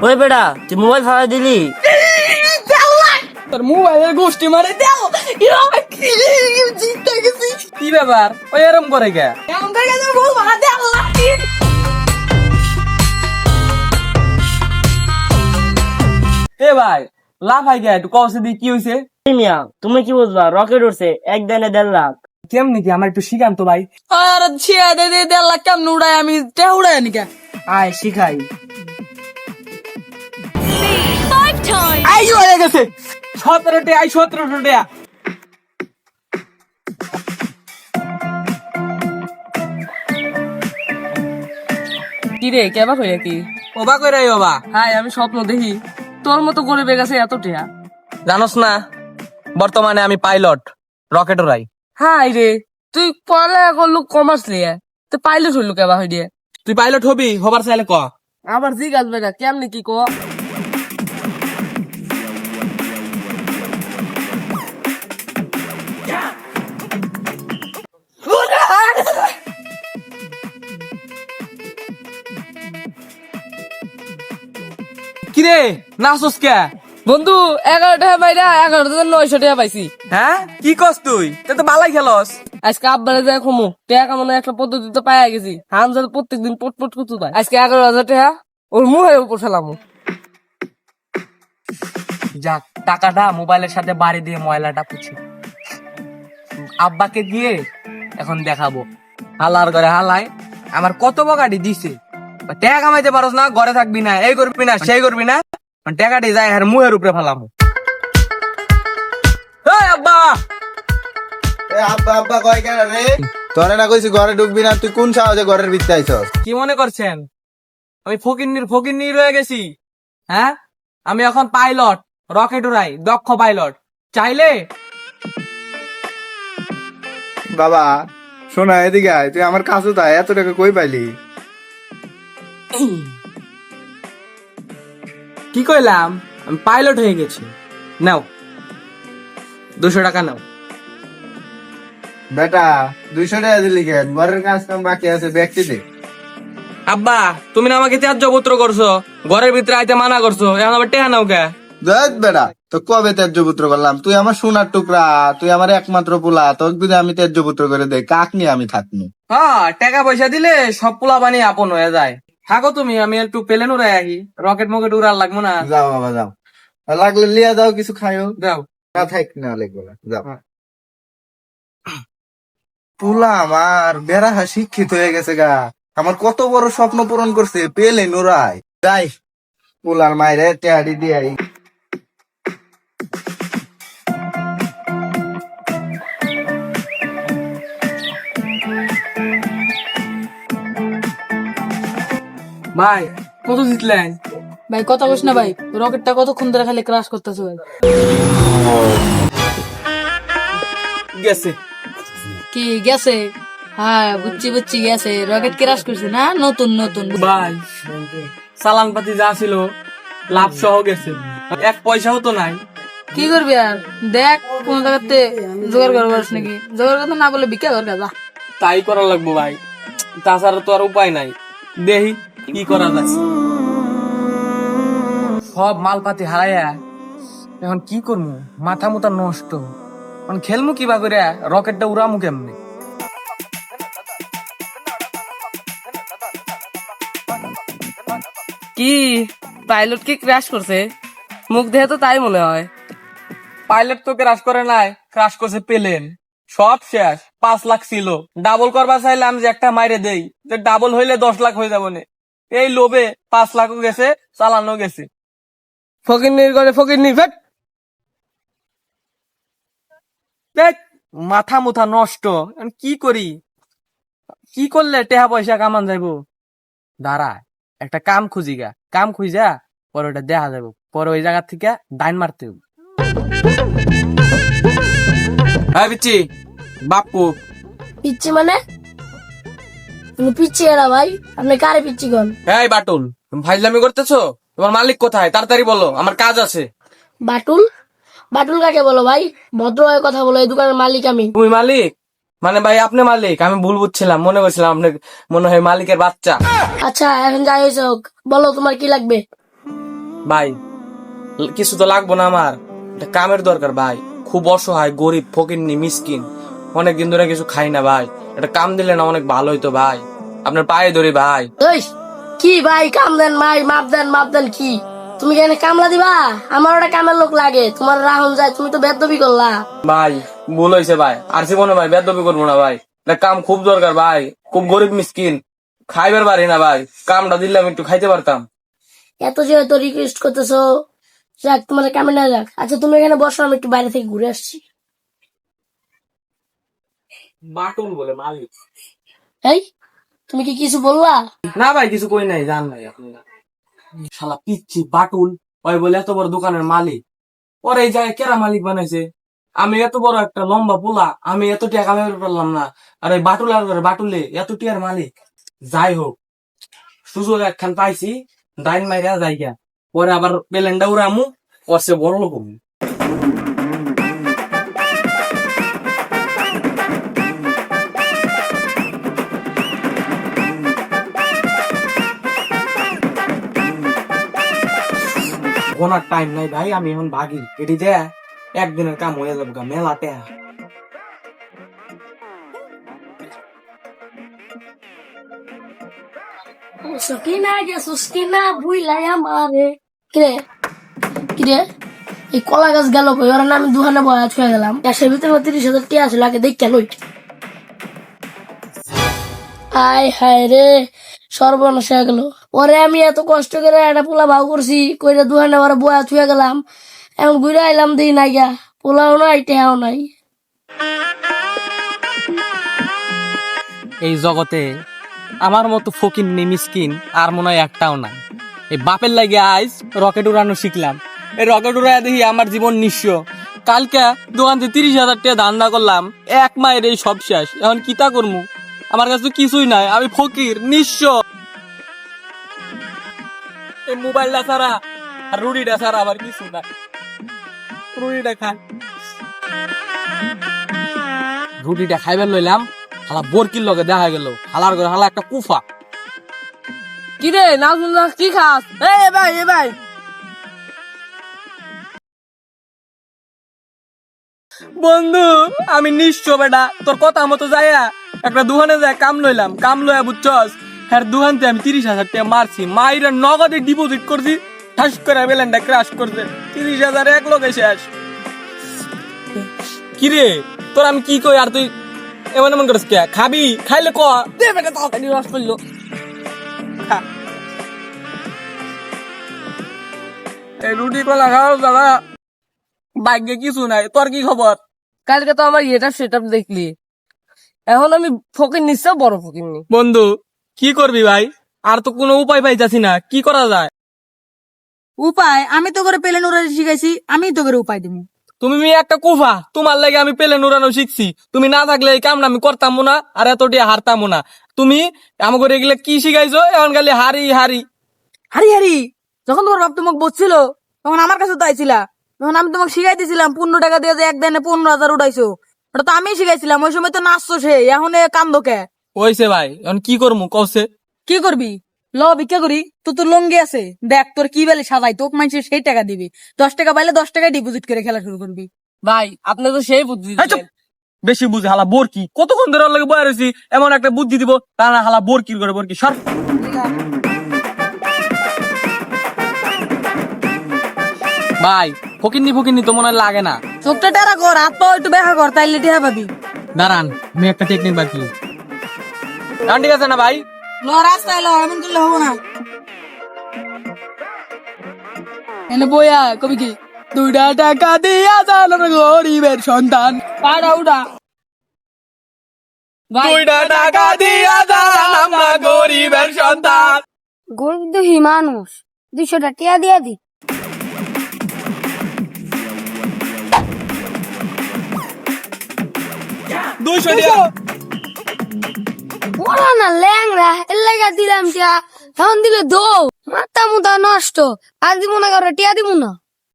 ওই বেটা তুই মোবাইল ফালাই দিলি। তোর মোবাইলের গোষ্ঠী মারে দেও জিততে গেছি। কি ব্যাপার ওই এরম করে গে এমন করে গেছে বল মারা দে আল্লাহ। এ ভাই লাভ হাই গে একটু কওছে দি কি হইছে? মিয়া তুমি কি বুঝবা, রকেট উঠছে একদিনে 1.5 লাখ। কেমনি কি আমার একটু শিখান তো ভাই। আর ছিয়া দে দে 1.5 লাখ কেমন উড়াই আমি তে উড়াই নি কে? আয় শিখাই। আই হয়ে গেছে 17টা আই 17টা। কি রে কেবা কইরা কি ওবা কইরাই ওবা? হাই আমি স্বপ্ন দেখি তোর মতো গরিবের কাছে এত টিয়া। জানোস না বর্তমানে আমি পাইলট, রকেট উড়াই। হাই রে তুই পড়ালেখা করলু কমার্স লিয়ে, তো পাইলট হইলু কেবা হই দিয়ে? তুই পাইলট হবি হবার চাইলে ক। আবার জিজ্ঞাস বেটা কেমনি কি ক। কিরে নাচস কে? বন্ধু 11 টাকা বাইরা 11,900 টাকা পাইছি। হ্যাঁ কি কস তুই? তো বালাই খেলস। আজকে আব্বারে যায় খমু টাকা মানে একটা পদ্ধতি তো পাইয়া গেছি। হামজা প্রত্যেকদিন পট করতে পায়। আজকে 11,000 টাকা ওর মুখের উপর ফেলামু। যাক টাকাটা মোবাইলের সাথে বাড়ি দিয়ে ময়লাটা পুছি। আব্বাকে দিয়ে এখন দেখাবো হালার ঘরে হালাই আমার কত বকাটি দিছে। টাকা কামাইতে পারস না, ঘরে থাকবি না, এই করবি না সেই করবি না, টাকাটি যায় আর মুহের উপরে ফেলাম। আব্বা আব্বা আব্বা কয় কেন রে? তোরে না কইছি ঘরে ঢুকবি না, তুই কোন সাহসে ঘরের ভিতরে আইছস? কি মনে করছেন আমি ফকিন্নির রয়ে গেছি? হ্যাঁ আমি এখন পাইলট, রকেট উড়াই, দক্ষ পাইলট। চাইলে বাবা শোনা এদিকে আয়, তুই আমার কাছে তাই এত টাকা কই পাইলি? কি কইলাম আমি পাইলট হয়ে গেছি। নাও 200 টাকা নাও। বেটা 200 টাকা দিলি কেন? ঘরের কাজ কাম বাকি আছে, ব্যক্তি দে। আব্বা তুমি না আমাকে ত্যায্য পুত্র করছো, ঘরের ভিতরে আইতে মানা করছো, এখন আবার টেহা নাও কে? দেখ বেটা তো কবে ত্যায্য পুত্র করলাম? তুই আমার সোনার টুকরা, তুই আমার একমাত্র পোলা, তোকে যদি আমি ত্যায্য পুত্র করে দেই কাক নিয়ে আমি থাকবো? হ্যাঁ টাকা পয়সা দিলে সব পোলা বানিয়ে আপন হয়ে যায়। থাকো তুমি, আমি একটু প্লেন উড়াই আহি, রকেট মকেট উড়ার লাগবো না। যাও বাবা যাও, লাগলে লিয়া যাও কিছু খাইও, যাও। না থাক না লাগবে না, যাও। পোলা আমার বেড়া শিক্ষিত হয়ে গেছে গা, আমার কত বড় স্বপ্ন পূরণ করছে, পেলে নোরাই যাই পোলার মায়ের টেহারি দিয়ে আই। ভাই কত জিতলেন? ভাই কথা বস না ভাই, রকেটটা কতক্ষণ ধরে খালি ক্রাশ করতেছে ভাই। গেছে কি গেছে? হ্যাঁ বুঝছি গেছে, রকেট ক্রাশ করছে না, নতুন নতুন। ভাই চালান পাতি যা ছিল লাভ সহ গেছে, 1 পয়সাও তো নাই। কি করবি আর দেখ কোন জায়গাতে জোগাড় করতে পারিস নাকি, জোগাড় করতে না বলে ভিক্ষা কর যা। তাই করা লাগবো ভাই, তাছাড়া তো আর উপায় নাই। দেখি কি করা যায়। সব মালপাতি হারাইয়া এখন কি করবো, মাথা মুথা নষ্ট। এখন খেলমু কিবা করে, রকেটটা উড়ামু কেমনে? কি পাইলট কি ক্র্যাশ করছে? মুখ দেখে তো তাই মনে হয়। পাইলট তো ক্র্যাশ করে নাই, ক্র্যাশ করছে প্লেন। সব শেষ, 5 লাখ ছিল। ডাবল করবা চাইলাম যে একটা মাইরে দেই, যে ডাবল হইলে 10 লাখ হয়ে যাবো না। এই লোভে 5 লাখও গেছে, চালানো গেছে। ফকিন্নির করে ফকিন্নির ফেট। দেখ মাথা মুথা নষ্ট। এখন কি করি, কি করলে টেহা পয়সা কামান যাইবো? দাঁড়া একটা কাম খুঁজি গা, কাম খুঁজা পরে ওটা দেখা যাবো, পরে ওই জায়গা থেকে ডাইন মারতে হবে। হ্যাঁ পিচ্ছি বাপু। পিচ্ছি মানে? তুমি পিচ্ছি এরা ভাই, আপনি কারে পিচ্ছি কোন? হ্যাঁ বাটুল তুমি ফাইজলামি করতেছো? তোমার মালিক কোথায় তাড়াতাড়ি বলো, আমার কাজ আছে। বাটুল? বাটুল কাকে বলো ভাই? ভদ্রভাবে কথা বলো, এই দোকানের মালিক আমি। তুমি মালিক মানে? ভাই আপনি মালিক, আমি ভুল বুঝছিলাম, মনে করছিলাম আপনি মনে হয় মালিকের বাচ্চা। আচ্ছা এখন যাই হয়েছে হোক, বলো তোমার কি লাগবে? ভাই কিছু তো লাগবো না আমার, একটা কামের দরকার ভাই। খুব অসহায়, গরিব, ফকিন্নি, মিসকিন, অনেকদিন ধরে কিছু খাই না ভাই। একটা কাম দিলে না অনেক ভালো হইতো ভাই, আপনার পায়ে ধরি ভাই। ওই কি ভাই, কাম দেন ভাই, মাপ দেন কি? তুমি কেন কামলা দিবা? আমার ওটা কামের লোক লাগে, তোমার রাহুল যায়, তুমি তো বেদবি করলা। ভাই ভুল হয়েছে ভাই, আর জীবনে ভাই বেদবি করবো না ভাই। একটা কাম খুব দরকার ভাই, খুব গরিব মিসকিন, খাইবার পারি না ভাই। কামটা দিলে আমি একটু খাইতে পারতাম। এত যেহেতু রিকোয়েস্ট করতেছো, যাক তোমার কামে না যাক। আচ্ছা তুমি এখানে বসো, আমি একটু বাইরে থেকে ঘুরে আসছি। বাটুল বলে মালিক। এই তুমি কি কিছু বললা? না ভাই কিছু কই নাই, জান ভাই আপনি। শালা পিচ্ছি বাটুল, ওই বলে এত বড় দোকানের মালিক, ওর এই জায়গায় কেরা মালিক বানাইছে? আমি এত বড় একটা লম্বা পোলা, আমি এত টাকা কামাইতে পারলাম না, আর ওই বাটুল আর বাটুলে এত টিয়ার মালিক। যাই হোক, সুযোগ একখান পাইছি, ডাইন মাইরা যাইগা, পরে আবার প্লেনটা উড়ামু, ওর সে বড় লোক হবো। গোনার টাইম নাই ভাই, আমি এখন ভাগি। এটি যে একদিনের কাম হয়ে যাবো, মেলাতে। সকিনা গে সুস্কিনা বুইলাই আমারে। কিরে কিরে, এই কলা গাছ গেল কই? ওরা না আমি দোকানে বয়া ছুঁয়ে গেলাম, ক্যাশের ভিতরে 30,000 টিয়া ছিল, আগে দেখ কেন? আয় হায় রে, সর্বনাশ হয়ে গেল। ওরে আমি এত কষ্ট করে একটা পোলা ভাও করছি, কইরা দোকানে ওরা বয়া ছুঁয়ে গেলাম, এখন ঘুরে আইলাম দিই নাই গা, পোলাও নাই টেহাও নাই। এই জগতে আমার মতো ফকির মিসকিন আর মনে হয় একটাও নাই। এই বাপের লাগে আজ রকেট উড়ানো শিখলাম, এই রকেট উড়াই দেখি আমার জীবন নিঃস্ব। কালকে দোকান থেকে 30,000 টাকা ধান্দা করলাম, এক মায়ের এই সব শেষ। এখন কিতা করবো, আমার কাছে কিছুই নাই, আমি ফকির নিঃস্ব। এই মোবাইলটা ছাড়া আর রুটিটা ছাড়া আবার কিছু নাই। রুটিটা খাই, রুটিটা খাইবার লইলাম, হালা বরকির লগে দেখা গেল, হালার ঘরে হালা একটা কুফা। কি রে নাজমুল্লাহ, কি খাস? এ ভাই বন্ধু, আমি নিশ্চ বেটা, তোর কথা মতো যাইয়া একটা দোকানে যায় কাম লইলাম, কাম লইয়া বুঝছস, হ্যাঁ দোকানতে আমি 30,000 টাকা মারছি, মাইরা নগদে ডিপোজিট করছি, ঠাস করে বেলেনটা ক্রাশ করছে, 30,000 এক লোকে শেষ। কিরে তোর আমি কি কই, আর তুই এমন এমন করিস কে? খাবি? খাইলে ক দে বেটা, তাড়াতাড়ি রস করলো। এই রুটি কলা খাও দাদা, ভাগ্যে কিছু নাই। তোর কি খবর? কালকে তো আমার এটা সেটআপ দেখলি, এখন আমি ফকির নিশ্চয় বড় ফকির নি। বন্ধু কি করবি ভাই, আর তো কোনো উপায় পাইতাছি না, কি করা যায়? উপায়? আমি তো করে পেলেন ওরা শিখাইছি, আমি তো করে উপায় দিব। তুমি মেয়ে একটা কুফা, তোমার লাগে আমি পেলেন উড়ানো শিখছি, তুমি না থাকলে এই কামটা আমি করতাম না, আর এতটি হারতাম না। তুমি আমাকে এগুলো কি শিখাইছো? এখন খালি হারি হারি হারি হারি। যখন তোমার বাপ তোমাকে বসছিল তখন আমার কাছে তো আইছিলা, তখন আমি তোমাকে শিখাই দিয়েছিলাম 15 টাকা দিয়ে যে একদিনে 15,000 উঠাইছো, ওটা তো আমি শিখাইছিলাম। ওই সময় তো নাচছো সে, এখন কান্দো কে? হইছে ভাই, এখন কি করবো কওছে? কি করবি? ল ভিক্ষা করি, তোর লঙ্গি আছে, দেখ তোর কি বেলে সাজাই, তোকে মানুষের সেই টাকা দিবি। 10 টাকা পাইলে 10 টাকা ডিপোজিট করে খেলা শুরু করবি। ভাই আপনি তো সেই বুদ্ধি দিলেন। বেশি বুঝে হালা বোরকি, কতক্ষণ ধরে ওর লাগে বয়ে রয়েছি, এমন একটা বুদ্ধি দিব, তা না হালা বোরকির করে বোরকি সর। ভাই ফকিন্নি তো মনে হয় লাগে না। চোখটা টেরা কর, হাত পা একটু দেখা কর, তাইলে টেহা পাবি। দাঁড়ান আমি একটা টেকনিক বাকি। ঠিক আছে না ভাই? ল রাস্তায় ল, এমন করলে হবো না। এনে বইয়া কবি কি 2 টাকা দিয়া জানার গরিবের সন্তান, পাড়া উড়া 2 টাকা দিয়া জানালাম না গরিবের সন্তান। গরিব দুঃখী মানুষ, 200 টাকা দিয়া দি। ওরা না ল্যাংরা, এর লাগা দিলাম টিয়া, এখন দিলে দৌ মাথা মুথা নষ্ট, আর দিব না, টিয়া দিব না।